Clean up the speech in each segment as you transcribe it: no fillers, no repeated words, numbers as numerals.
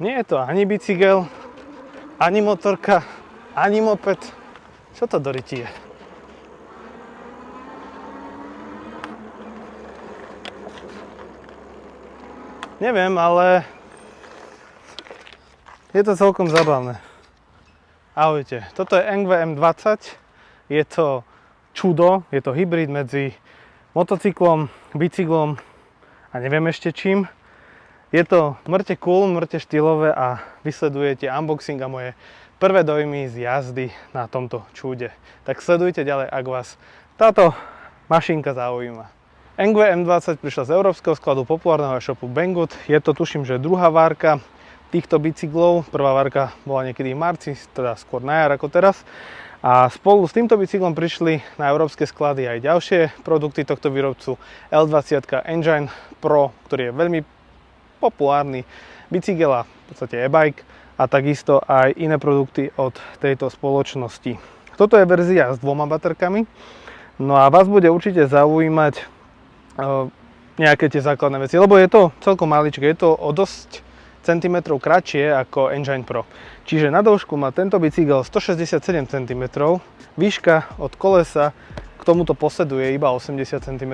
Nie je to ani bicykel, ani motorka, ani moped. Čo to do ryti je? Neviem, ale je to celkom zábavné. Ahojte, toto je Engve M20. Je to čudo, je to hybrid medzi motocyklom, bicyklom a neviem ešte čím. Je to mŕte cool, mŕte štýlové a vysledujete unboxing a moje prvé dojmy z jazdy na tomto čude. Tak sledujte ďalej, ak vás táto mašinka zaujíma. Engve M20 prišla z európskeho skladu populárneho e-shopu Banggood. Je to, tuším, že druhá várka týchto bicyklov. Prvá várka bola niekedy v marci, teda skôr na jar ako teraz. A spolu s týmto bicyklom prišli na európske sklady aj ďalšie produkty tohto výrobcu. L20 Engine Pro, ktorý je veľmi populárny bicykel a v podstate e-bike, a takisto aj iné produkty od tejto spoločnosti. Toto je verzia s 2 baterkami. No a vás bude určite zaujímať nejaké tie základné veci, lebo je to celkom maličké, je to o dosť centimetrov kratšie ako Engine Pro. Čiže na dĺžku má tento bicykel 167 cm, výška od kolesa k tomuto posedu je iba 80 cm,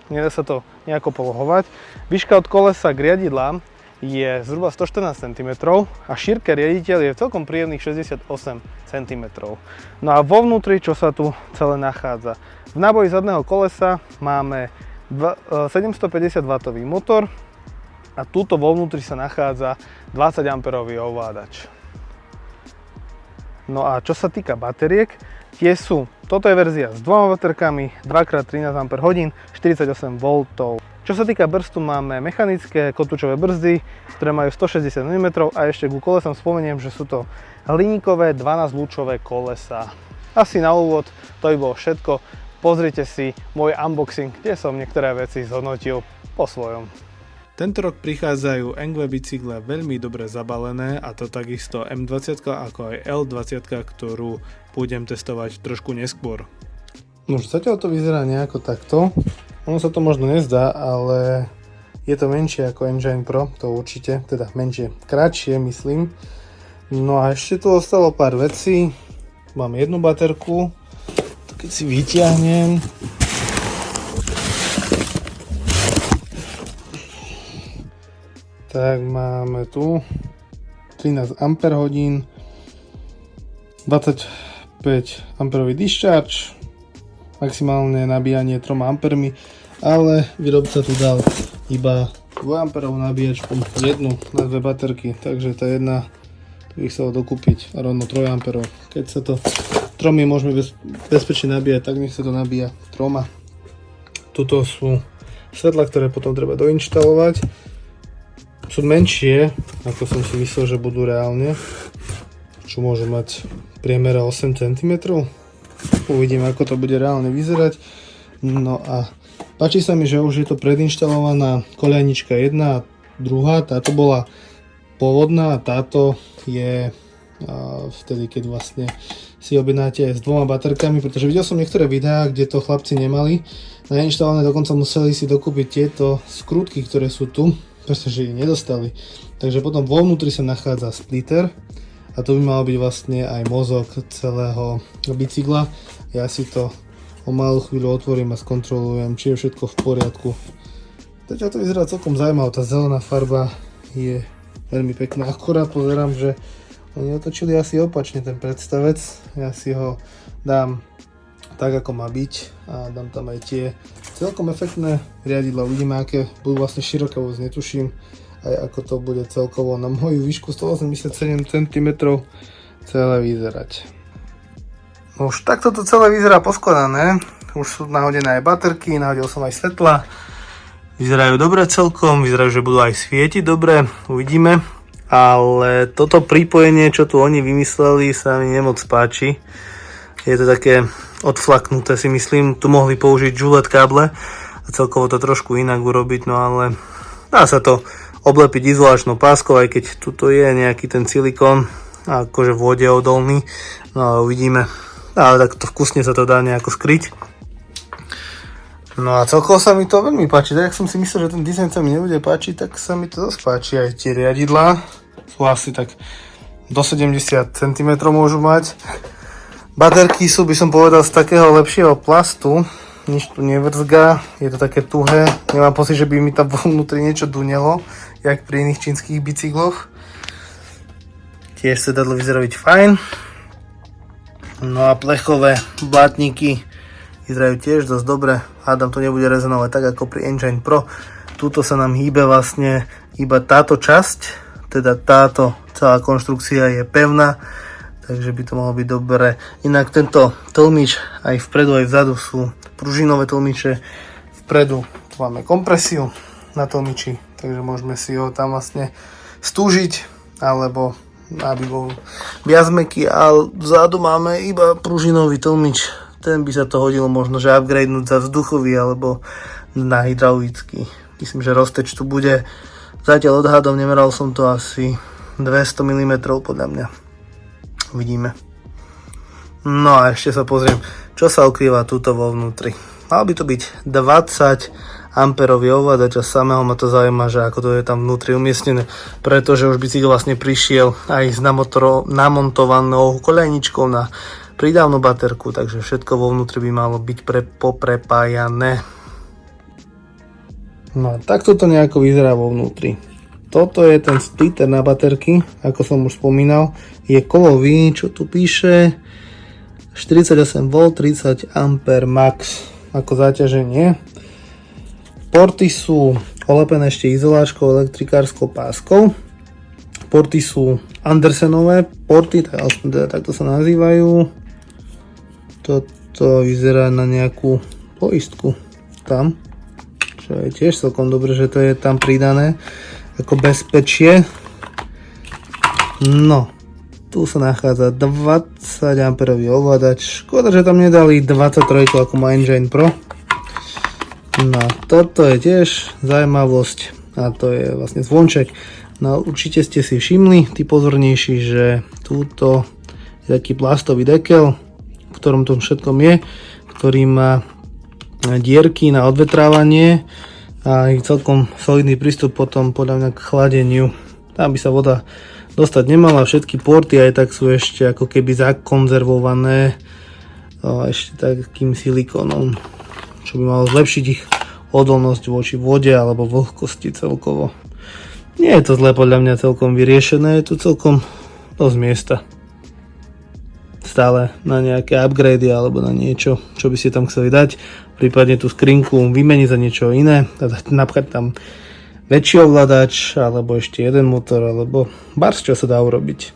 nedá sa to nejako polohovať. Výška od kolesa k riadidlám je zhruba 114 cm a šírka riaditeľ je celkom príjemných 68 cm. No a vo vnútri, čo sa tu celé nachádza? V náboji zadného kolesa máme 750 W motor a túto vo vnútri sa nachádza 20 A ovládač. No a čo sa týka bateriek, toto je verzia s 2 baterkami, 2x13 Ah, 48 V. Čo sa týka brzdu, máme mechanické kotúčové brzdy, ktoré majú 160 mm a ešte ku kolesom spomeniem, že sú to hliníkové 12-lúčové kolesa. Asi na úvod to by bolo všetko. Pozrite si môj unboxing, kde som niektoré veci zhodnotil po svojom. Tento rok prichádzajú Engve bicykle veľmi dobre zabalené, a to takisto M20 ako aj L20, ktorú budem testovať trošku neskôr. No zatiaľ to vyzerá nejako takto. Ono sa to možno nezdá, ale je to menšie ako Engine Pro, to určite, teda menšie, kratšie myslím. No a ešte tu ostalo pár vecí. Mám jednu baterku. Keď si vyťahnem, tak máme tu 13 Ah, 25 amperový discharge, maximálne nabíjanie 3 ampérmi, ale výrobca tu dal iba 2 amperovú nabíjačku, jednu na 2 baterky, takže tá jedna by chcelo dokúpiť rovno 3 amperov. Keď sa to 3 môžeme bezpečne nabíjať, tak nech sa to nabíja 3. Tuto sú svetla, ktoré potom treba doinštalovať. Sú menšie, ako som si myslel, že budú reálne. Čo môžu mať v priemere 8 cm. Uvidíme, ako to bude reálne vyzerať. No a páči sa mi, že už je to predinštalovaná koľajnička 1 a 2. Táto bola pôvodná a táto je vtedy, keď vlastne si objednáte s 2 baterkami, pretože videl som niektoré videá, kde to chlapci nemali nainštalované, dokonca museli si dokúpiť tieto skrutky, ktoré sú tu, pretože ich nedostali. Takže potom vo vnútri sa nachádza splitter a to by mal byť vlastne aj mozog celého bicykla. Ja si to o malú chvíľu otvorím a skontrolujem, či je všetko v poriadku. Zatiaľ to vyzerá celkom zaujímavé, tá zelená farba je veľmi pekná, akurát pozerám, že oni otočili asi opačne ten predstavec. Ja si ho dám tak, ako má byť, a dám tam aj tie celkom efektné riadidla. Uvidíme, aké budú vlastne široké, vôbec netuším aj ako to bude celkovo na moju výšku 187 cm celé vyzerať. No už takto to celé vyzerá poskladané. Už sú nahodené aj baterky, nahodil som aj svetla. Vyzerajú dobre celkom, vyzerajú, že budú aj svietiť dobre, uvidíme. Ale toto pripojenie, čo tu oni vymysleli, sa mi nemoc páči. Je to také odflaknuté, si myslím. Tu mohli použiť žulet káble a celkovo to trošku inak urobiť, no ale dá sa to oblepiť izolačnou páskou, aj keď tuto je nejaký ten silikón, akože vode odolný. No ale uvidíme. Ale takto vkusne sa to dá nejako skryť. No a celkovo sa mi to veľmi páči. Tak jak som si myslel, že ten dizajn sa mi nebude páčiť, tak sa mi to dosť páči. Aj tie riadidlá sú asi tak do 70 cm môžu mať. Baterky sú, by som povedal, z takého lepšieho plastu, nič tu nevrzga, je to také tuhé, nemám pocit, že by mi tam vnútri niečo dunelo, jak pri iných čínskych bicykloch. Tiež sedadlo vyzerá byť fajn. No a plechové blatníky vyzerajú tiež dosť dobre, hádam to nebude rezonovať tak ako pri Engine Pro. Tuto sa nám hýbe vlastne iba táto časť, teda táto celá konštrukcia je pevná, takže by to mohlo byť dobré. Inak tento tlmič aj vpredu aj vzadu sú pružinové tlmiče. Vpredu tu máme kompresiu na tlmiči, takže môžeme si ho tam vlastne stúžiť, alebo aby bol viac mäkký, a vzadu máme iba pružinový tlmič. Ten by sa to hodilo možno, že upgradenúť za vzduchový alebo na hydraulický. Myslím, že rozteč tu bude. Zatiaľ odhadom, nemeral som to, asi 200 mm podľa mňa. Uvidíme. No a ešte sa pozriem, čo sa ukrýva tuto vo vnútri. Mal by to byť 20 amperový ovládač a samého ma to zaujíma, že ako to je tam vnútri umiestnené, pretože už bicykel vlastne prišiel aj s namontovanou koľajničkou na pridávnu baterku, takže všetko vo vnútri by malo byť poprepájané. No a takto to nejako vyzerá vo vnútri. Toto je ten splitter na baterky, ako som už spomínal, je kovový, čo tu píše 48V 30 A max ako záťaženie. Porty sú olepené ešte izoláčkou, elektrikárskou páskou. Porty sú Andersenové porty, teda takto sa nazývajú. Toto vyzerá na nejakú poistku tam, čo je tiež celkom dobré, že to je tam pridané ako bezpečie. No, tu sa nachádza 20 A ovládač. Škoda, že tam nedali 23 ako má Engine Pro. No, toto je tiež zaujímavosť a to je vlastne zvonček. No, určite ste si všimli, tí pozornejší, že túto je taký plastový dekel, v ktorom tom všetkom je, ktorý má dierky na odvetrávanie a je celkom solidný prístup potom podľa mňa k chladeniu. Tam by sa voda dostať nemala, všetky porty aj tak sú ešte ako keby zakonzervované ešte takým silikónom, čo by malo zlepšiť ich odolnosť voči vode alebo vlhkosti celkovo. Nie je to zle podľa mňa celkom vyriešené, je tu celkom dosť miesta. Stále na nejaké upgrady alebo na niečo, čo by ste tam chceli dať. Prípadne tú skrinku vymeniť za niečo iné, napríklad tam väčší ovládač, alebo ešte jeden motor, alebo bars, čo sa dá urobiť.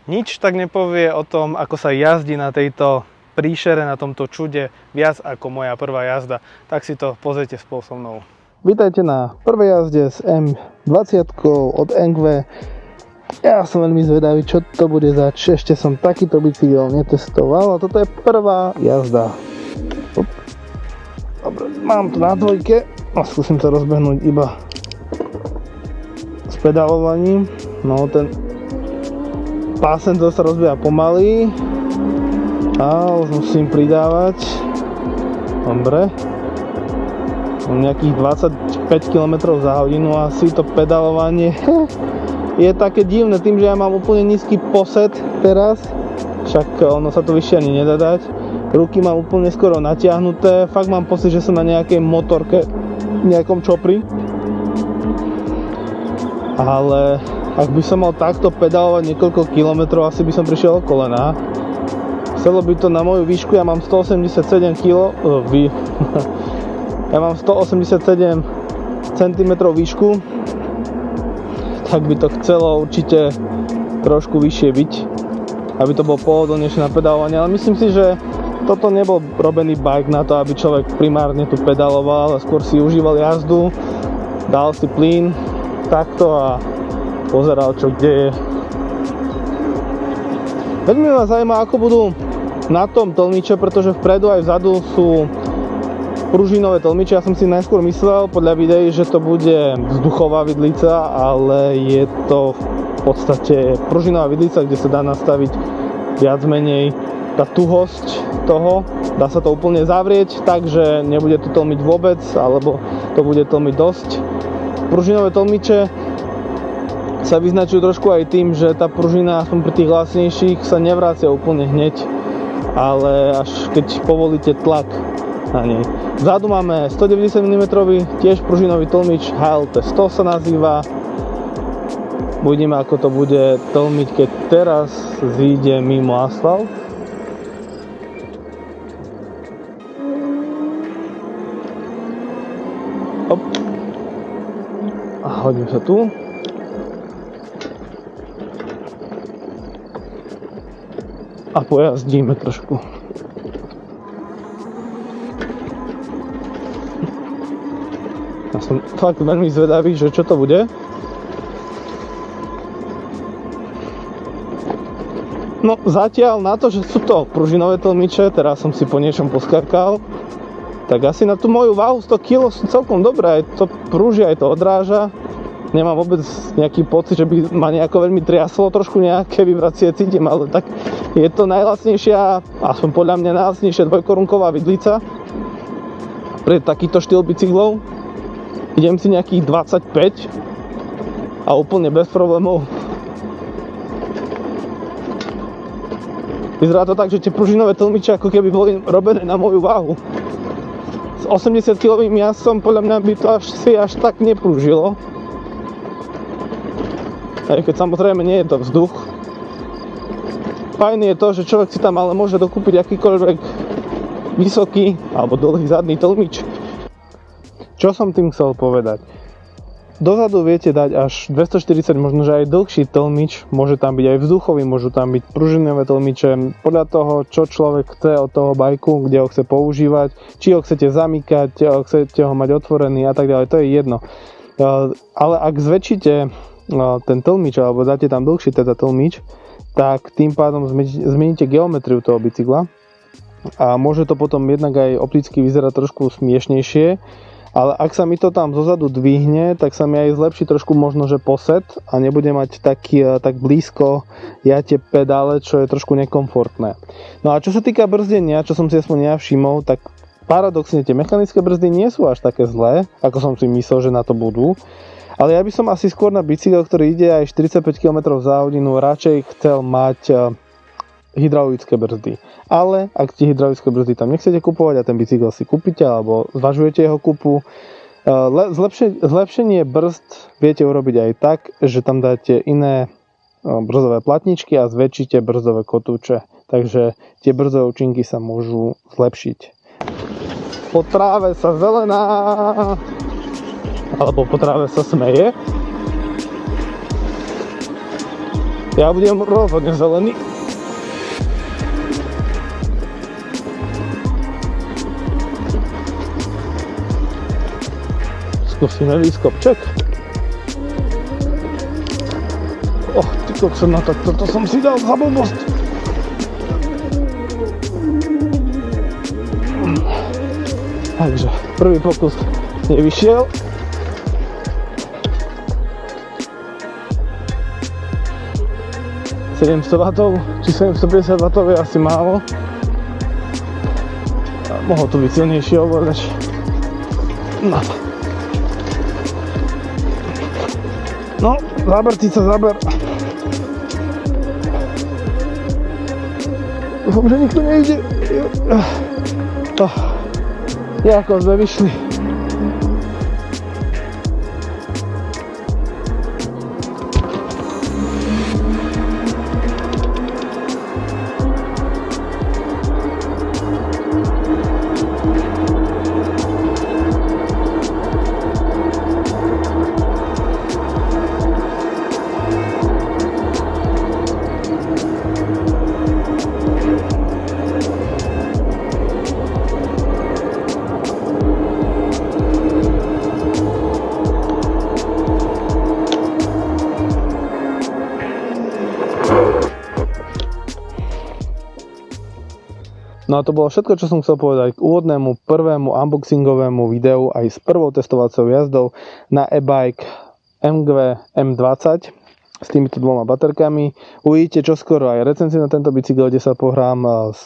Nič tak nepovie o tom, ako sa jazdí na tejto príšere, na tomto čude, viac ako moja prvá jazda. Tak si to pozrite spolu so mnou. Vítajte na prvej jazde s M20 od Engve. Ja som veľmi zvedavý, čo to bude zač. Ešte som takýto bicykel netestoval a toto je prvá jazda. Dobre, mám to na dvojke a skúsim to rozbehnúť iba s pedalovaním. No, ten pásenzor sa rozbieha pomaly a už musím pridávať. Dobre. Mám nejakých 25 km za hodinu asi to pedalovanie je také divné tým, že ja mám úplne nízky posed teraz, však ono sa to vyššie ani nedá dať. Ruky mám úplne skoro natiahnuté, fakt mám pocit, že som na nejakej motorke, nejakom čopri. Ale ak by som mal takto pedalovať niekoľko kilometrov, asi by som prišiel o kolená. Chcelo by to na moju výšku, ja mám 187 kg, ja mám 187 cm výšku, tak by to chcelo určite trošku vyššie byť, aby to bolo pohodlnejšie na pedalovanie, ale myslím si, že toto nebol robený bike na to, aby človek primárne tu pedaloval, ale skôr si užíval jazdu, dal si plyn takto a pozeral, čo kde je. Veľmi ma zaujíma, ako budú na tom tlmiče, pretože vpredu aj vzadu sú pružinové tlmiče. Ja som si najskôr myslel podľa videí, že to bude vzduchová vidlica, ale je to v podstate pružinová vidlica, kde sa dá nastaviť viac menej tá tuhosť toho, dá sa to úplne zavrieť tak, že nebude to tlmiť vôbec, alebo to bude tlmiť dosť. Pružinové tlmiče sa vyznačujú trošku aj tým, že tá pružina aspoň pri tých lacnejších sa nevrácia úplne hneď, ale až keď povolíte tlak na nej. Vzadu máme 190 mm, tiež pružinový tlmič, HLT 100 sa nazýva. Uvidíme, ako to bude tlmiť, keď teraz zíde mimo asfalt. Hop. A hodím sa tu. A pojazdíme trošku. Ja som fakt veľmi zvedavý, že čo to bude. No zatiaľ na to, že sú to pružinové tlmiče, teraz som si po niečom poskarkal, tak asi na tú moju váhu 100 kg sú celkom dobré, aj to prúži, aj to odráža. Nemám vôbec nejaký pocit, že by ma nejako veľmi triaslo, trošku nejaké vibrácie cítim, ale tak je to najlacnejšia, aspoň podľa mňa najlacnejšia dvojkorunková vidlica pre takýto štýl bicyklov. Idem si nejakých 25 a úplne bez problémov. Vyzerá to tak, že tie pružinové tlmiče ako keby boli robené na moju váhu. S 80 kg jasom podľa mňa by to až tak neprúžilo. Aj keď samozrejme nie je to vzduch. Fajn je to, že človek si tam ale môže dokúpiť akýkoľvek vysoký alebo dlhý zadný tlmič. Čo som tým chcel povedať? Dozadu viete dať až 240, možno že aj dlhší tlmič, môže tam byť aj vzduchový, môžu tam byť pružinové tlmiče, podľa toho, čo človek chce od toho bajku, kde ho chce používať, či ho chcete zamykať, chcete ho mať otvorený a tak ďalej, to je jedno. Ale ak zväčšíte ten tlmič, alebo dáte tam dlhší teda tlmič, tak tým pádom zmeníte geometriu toho bicykla a môže to potom jednak aj opticky vyzerať trošku smiešnejšie, ale ak sa mi to tam zozadu dvihne, tak sa mi aj zlepší trošku možno, že posed a nebude mať tak blízko tie pedále, čo je trošku nekomfortné. No a čo sa týka brzdenia, čo som si aspoň ja všimol, tak paradoxne tie mechanické brzdy nie sú až také zlé, ako som si myslel, že na to budú. Ale ja by som asi skôr na bicykel, ktorý ide aj 45 km za hodinu, radšej chcel mať hydraulické brzdy. Ale ak tie hydraulické brzdy tam nechcete kupovať a ten bicykel si kúpite alebo zvažujete jeho kúpu, zlepšenie brzd viete urobiť aj tak, že tam dáte iné brzdové platničky a zväčšíte brzdové kotúče. Takže tie brzdové účinky sa môžu zlepšiť. Po tráve sa zelená, alebo po tráve sa smeje. Ja budem rozhodne zelený. Skúsime výskopček. Ty kokso, no tak toto som si dal za blbosť. Takže prvý pokus nevyšiel. W či 750 W je asi málo. Mohol to byť silnejší ovládač. No, zaber sa zaber. Dúfam, že nikto nejde. Nejako sme vyšli. No a to bolo všetko, čo som chcel povedať k úvodnému prvému unboxingovému videu aj s prvou testovacou jazdou na e-bike MGV M20. s týmito dvoma baterkami. Uvidíte čoskoro aj recenziu na tento bicykel, kde sa pohrám s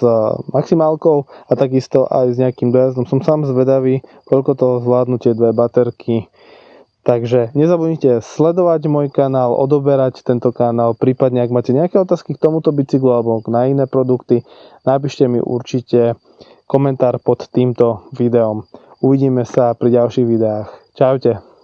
maximálkou a takisto aj s nejakým dojazdom. Som sám zvedavý, koľko to zvládnu tie dve baterky. Takže nezabudnite sledovať môj kanál, odoberať tento kanál, prípadne ak máte nejaké otázky k tomuto bicyklu alebo na iné produkty, napíšte mi určite komentár pod týmto videom. Uvidíme sa pri ďalších videách. Čaute.